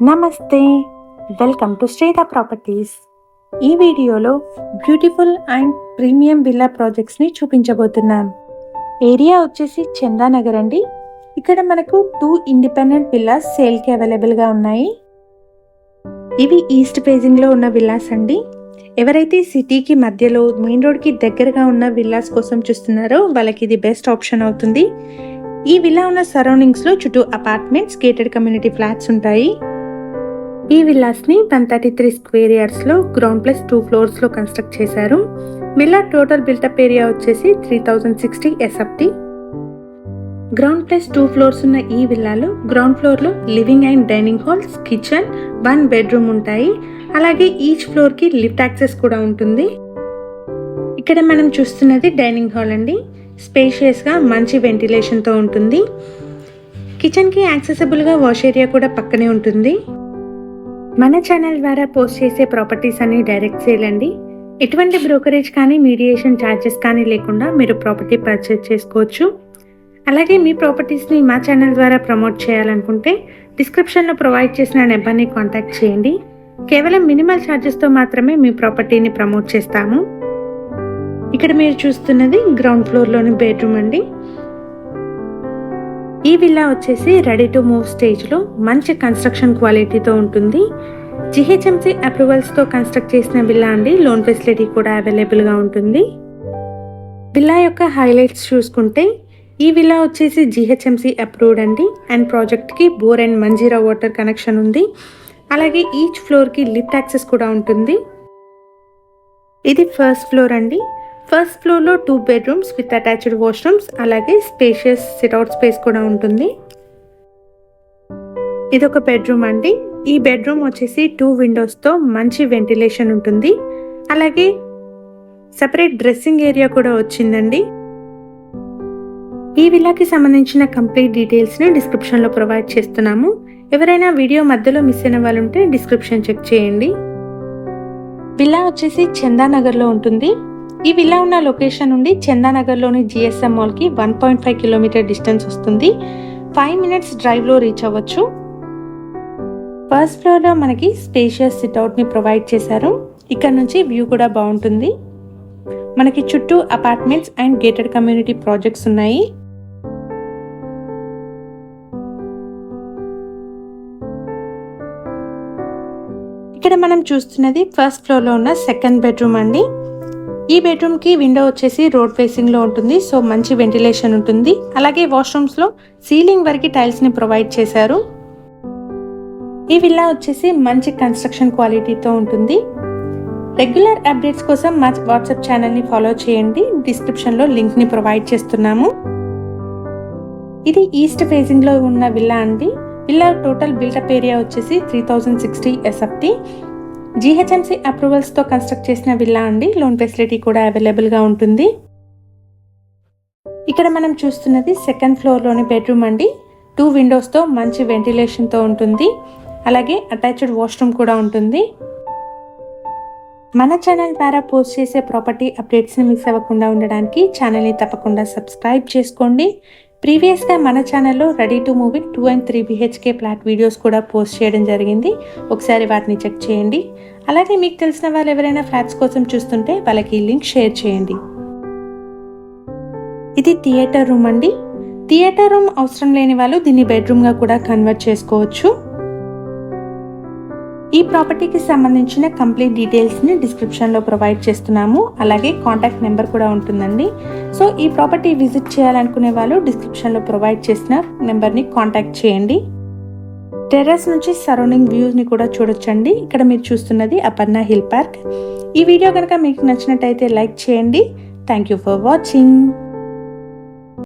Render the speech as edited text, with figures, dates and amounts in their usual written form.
నమస్తే, welcome to శ్రీధ properties. ఈ వీడియోలో బ్యూటిఫుల్ అండ్ ప్రీమియం విల్లా ప్రాజెక్ట్స్ని చూపించబోతున్నాం. ఏరియా వచ్చేసి చందానగర్ అండి. ఇక్కడ మనకు 2 ఇండిపెండెంట్ విల్లాస్ సేల్కి అవైలబుల్గా ఉన్నాయి. ఇవి ఈస్ట్ ఫేజింగ్లో ఉన్న విల్లాస్ అండి. ఎవరైతే సిటీకి మధ్యలో మెయిన్ రోడ్కి దగ్గరగా ఉన్న విల్లాస్ కోసం చూస్తున్నారో వాళ్ళకి ఇది బెస్ట్ ఆప్షన్ అవుతుంది. ఈ విల్లా ఉన్న సరౌండింగ్స్లో చుట్టూ అపార్ట్మెంట్స్, గేటెడ్ కమ్యూనిటీ ఫ్లాట్స్ ఉంటాయి. ఈ విల్లాస్ని 133 స్క్వేర్ యార్డ్స్లో గ్రౌండ్ ప్లస్ 2 ఫ్లోర్స్లో కన్స్ట్రక్ట్ చేశారు. విల్లా టోటల్ బిల్టప్ ఏరియా వచ్చేసి 3060 SFT. గ్రౌండ్ ప్లస్ 2 ఫ్లోర్స్ ఉన్న ఈ విల్లాలో గ్రౌండ్ ఫ్లోర్లో living and dining halls, kitchen, 1 bedroom ఉంటాయి. అలాగే ఈచ్ ఫ్లోర్కి లిఫ్ట్ యాక్సెస్ కూడా ఉంటుంది. ఇక్కడ మనం చూస్తున్నది డైనింగ్ హాల్ అండి. స్పేషియస్గా మంచి వెంటిలేషన్తో ఉంటుంది. కిచెన్కి యాక్సెసిబుల్గా వాష్ ఏరియా కూడా పక్కనే ఉంటుంది. మన ఛానల్ ద్వారా పోస్ట్ చేసే ప్రాపర్టీస్ అన్ని డైరెక్ట్ సేల్ అండి. ఎటువంటి బ్రోకరేజ్ కానీ మీడియేషన్ ఛార్జెస్ కానీ లేకుండా మీరు ప్రాపర్టీ పర్చేజ్ చేసుకోవచ్చు. అలాగే మీ ప్రాపర్టీస్ని మా ఛానల్ ద్వారా ప్రమోట్ చేయాలనుకుంటే డిస్క్రిప్షన్లో ప్రొవైడ్ చేసిన నెంబర్ని కాంటాక్ట్ చేయండి. కేవలం మినిమల్ ఛార్జెస్తో మాత్రమే మీ ప్రాపర్టీని ప్రమోట్ చేస్తాము. ఇక్కడ మీరు చూస్తున్నది గ్రౌండ్ ఫ్లోర్లోని బెడ్రూమ్ అండి. ఈ విల్లా వచ్చేసి రెడీ టు మూవ్ స్టేజ్లో మంచి కన్స్ట్రక్షన్ క్వాలిటీతో ఉంటుంది. GHMC అప్రూవల్స్తో కన్స్ట్రక్ట్ చేసిన విల్లా అండి. లోన్ ఫెసిలిటీ కూడా అవైలబుల్గా ఉంటుంది. విల్లా యొక్క హైలైట్స్ చూసుకుంటే ఈ విల్లా వచ్చేసి GHMC అప్రూవ్డ్ అండి. అండ్ ప్రాజెక్ట్కి bore and Manjira water connection ఉంది. అలాగే ఈచ్ ఫ్లోర్కి లిఫ్ట్ యాక్సెస్ కూడా ఉంటుంది. ఇది ఫస్ట్ ఫ్లోర్ అండి. ఫస్ట్ ఫ్లోర్లో 2 బెడ్రూమ్స్ విత్ అటాచ్డ్ వాష్రూమ్స్, అలాగే స్పేషియస్ సిట్అవుట్ స్పేస్ కూడా ఉంటుంది. ఇది ఒక బెడ్రూమ్ అండి. ఈ బెడ్రూమ్ వచ్చేసి 2 విండోస్తో మంచి వెంటిలేషన్ ఉంటుంది. అలాగే సపరేట్ డ్రెస్సింగ్ ఏరియా కూడా వచ్చిందండి. ఈ విల్లాకి సంబంధించిన కంప్లీట్ డీటెయిల్స్ని డిస్క్రిప్షన్లో ప్రొవైడ్ చేస్తున్నాము. ఎవరైనా వీడియో మధ్యలో మిస్ అయిన వాళ్ళు ఉంటే డిస్క్రిప్షన్ చెక్ చేయండి. విల్లా వచ్చేసి చందానగర్లో ఉంటుంది. ఈ విల్లా ఉన్న లొకేషన్ నుండి చందానగర్లోని GSM మాల్కి 1.5 కిలోమీటర్ డిస్టెన్స్ వస్తుంది. 5 మినిట్స్ డ్రైవ్లో రీచ్ అవ్వచ్చు. ఫస్ట్ ఫ్లోర్లో మనకి స్పేషియస్ సిట్అవుట్ని ప్రొవైడ్ చేశారు. ఇక్కడ నుంచి వ్యూ కూడా బాగుంటుంది. మనకి చుట్టూ apartments and gated community projects ఉన్నాయి. ఇక్కడ మనం చూస్తున్నది ఫస్ట్ ఫ్లోర్లో ఉన్న సెకండ్ బెడ్రూమ్ అండి. ఈ బెడ్రూమ్కి విండో వచ్చేసి రోడ్ ఫేసింగ్లో ఉంటుంది. సో మంచి వెంటిలేషన్ ఉంటుంది. అలాగే వాష్రూమ్స్లో సీలింగ్ వరకు టైల్స్ని ప్రొవైడ్ చేశారు. ఈ విల్లా వచ్చేసి మంచి కన్స్ట్రక్షన్ క్వాలిటీతో ఉంటుంది. రెగ్యులర్ అప్డేట్స్ కోసం మా వాట్సాప్ ఛానల్ని ఫాలో చేయండి. డిస్క్రిప్షన్లో లింక్ని ప్రొవైడ్ చేస్తున్నాము. ఇది ఈస్ట్ ఫేసింగ్లో ఉన్న విల్లా అండి. విల్లా టోటల్ బిల్టప్ ఏరియా వచ్చేసి 3060 SFT. GHMC అప్రూవల్స్తో కన్స్ట్రక్ట్ చేసిన విల్లా అండి. లోన్ ఫెసిలిటీ కూడా అవైలబుల్గా ఉంటుంది. ఇక్కడ మనం చూస్తున్నది సెకండ్ ఫ్లోర్లోని బెడ్రూమ్ అండి. 2 విండోస్తో మంచి వెంటిలేషన్తో ఉంటుంది. అలాగే అటాచ్డ్ వాష్రూమ్ కూడా ఉంటుంది. మన ఛానల్ ద్వారా పోస్ట్ చేసే ప్రాపర్టీ అప్డేట్స్ని మిస్ అవ్వకుండా ఉండడానికి ఛానల్ని తప్పకుండా సబ్స్క్రైబ్ చేసుకోండి. ప్రీవియస్గా మన ఛానల్లో ready to move 2 and 3 BHK flat videos కూడా పోస్ట్ చేయడం జరిగింది. ఒకసారి వాటిని చెక్ చేయండి. అలాగే మీకు తెలిసిన వాళ్ళు ఎవరైనా ఫ్లాట్స్ కోసం చూస్తుంటే వాళ్ళకి లింక్ షేర్ చేయండి. ఇది థియేటర్ రూమ్ అండి. థియేటర్ రూమ్ అవసరం లేని వాళ్ళు దీన్ని బెడ్రూమ్గా కూడా కన్వర్ట్ చేసుకోవచ్చు. ఈ ప్రాపర్టీకి సంబంధించిన కంప్లీట్ డీటెయిల్స్ని డిస్క్రిప్షన్లో ప్రొవైడ్ చేస్తున్నాము. అలాగే కాంటాక్ట్ నెంబర్ కూడా ఉంటుందండి. సో ఈ ప్రాపర్టీ విజిట్ చేయాలనుకునే వాళ్ళు డిస్క్రిప్షన్లో ప్రొవైడ్ చేసిన నెంబర్ని కాంటాక్ట్ చేయండి. టెర్రస్ నుంచి సరౌండింగ్ వ్యూస్ని కూడా చూడొచ్చండి. ఇక్కడ మీరు చూస్తున్నది అపర్ణ హిల్ పార్క్. ఈ వీడియో కనుక మీకు నచ్చినట్టయితే లైక్ చేయండి. Thank you for watching.